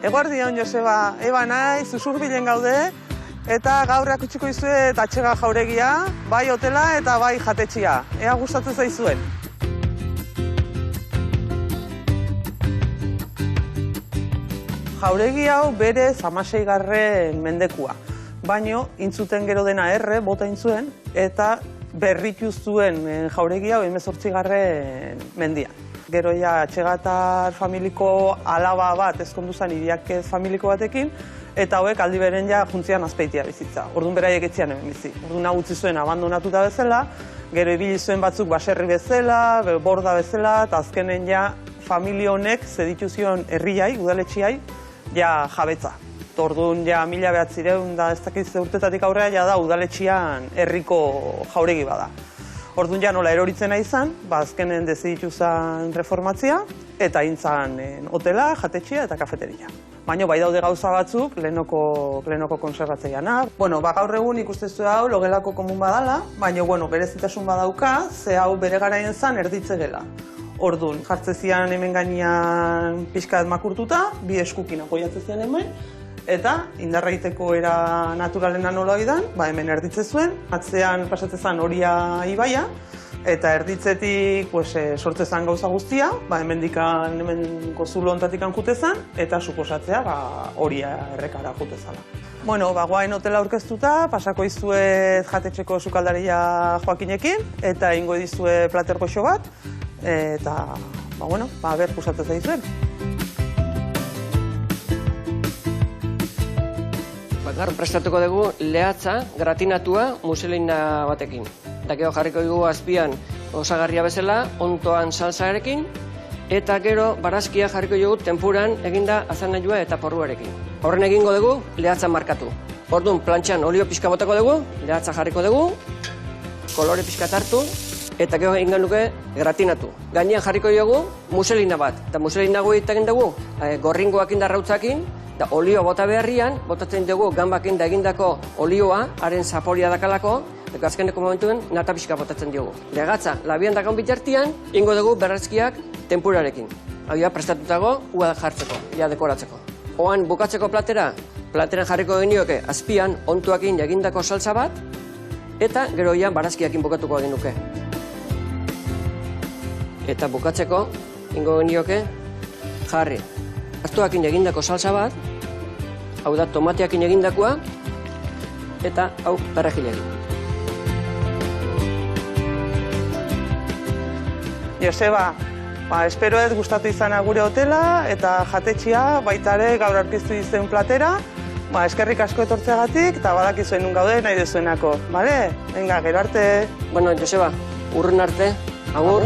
Eguardion, Joseba, eba naiz, Usurbilen gaude, eta gaur erakutsiko dizuet Atxega jauregia, bai hotela eta bai jatetxea. Ea gustatzen zaizuen. Jauregi hau berez 16. mendekua, baino intzuten gero dena erre, bota intzuen, eta berritu zuen jauregi hau 18. mendian. Gero ja Atxegatar familiko alaba bat ezkondu zen Iriakez familiko batekin, eta hauek aldi beren ja juntzian Azpeitia bizitza. Orduan beraiek etxean hemen bizi. Orduan utzi zuen abandonatuta bezala, gero ibili zuen batzuk baserri bezala, borda bezala, eta azkenen ja familia honek zeditu zion herriai, udaletxiai, ja jabetza. Orduan ja 1900 da ez dakiz urtetatik aurrera ja da udaletxian herriko jauregi bada. Orduan ja nola eroritzena izan, azkenen deziditu zen reformatzea, eta intzan hotela, jatetxea eta kafeteria. Baina bai daude gauza batzuk, lehenoko konserbatzeiana. Gaur egun ikustezu hau logelako komun badala, baina berezitasun badauka, ze hau bere garaien zen erditze gela. Orduan, jartzezian hemen gainean pixka makurtuta, bi eskukin apoiatzen zian hemen, eta indarraiteko era naturalena nola oidan, hemen erditze zuen, atzean pasatzen zen Oria ibaia, eta erditzetik sortze zen gauza guztia, hemen zulo hontatik jute zen, eta suposatzea Oria errekara jute zela. Guain hotela aurkeztuta, pasako izuet jatetxeko sukaldaria Joakinekin, eta ingo edizue plater goxo bat, eta, ber, gustatzen zaizuen. Gaur prestatuko dugu lehatza gratinatua muselina batekin. Eta gero jarriko dugu azpian osagarria bezala, ontoan salsarekin, eta gero barazkia jarriko dugu tenpuran eginda azanailua eta porruarekin. Horren egingo dugu lehatza markatu. Orduan plantxan olio pixka botako dugu, lehatza jarriko dugu, kolore pixka hartu, eta gero egingo nuke gratinatu. Gainean jarriko dugu muselina bat. Eta muselina egiten dugu gorringoak indarrautzakin, eta olio bota beharrian, botatzen dugu ganbakin da egindako olioa, haren zaporia dakalako, eta azkeneko momentuen nata pixka botatzen dugu. Legatza, labian dakan bitartian, ingo dugu berrazkiak tenpurarekin. Hau da, prestatutago, ua jartzeko, ja dekoratzeko. Oan bukatzeko plateran jarriko genioke azpian ontuakin egindako salsa bat, eta gero ian barazkiakin bukatuko egin duke. Eta bukatzeko, ingo genioke jarri. Artuakin egindako salsa bat, hau da tomateakin egindakoa, eta hau perrejilekin. Joseba, espero ez gustatu izana gure hotela eta jatetxea baita ere gaur aurkeztu dizen platera. Eskerrik asko etortzeagatik eta badakizuen nun gaude nahi dezuenako. Venga, gero arte. Joseba, urrun arte. Agur.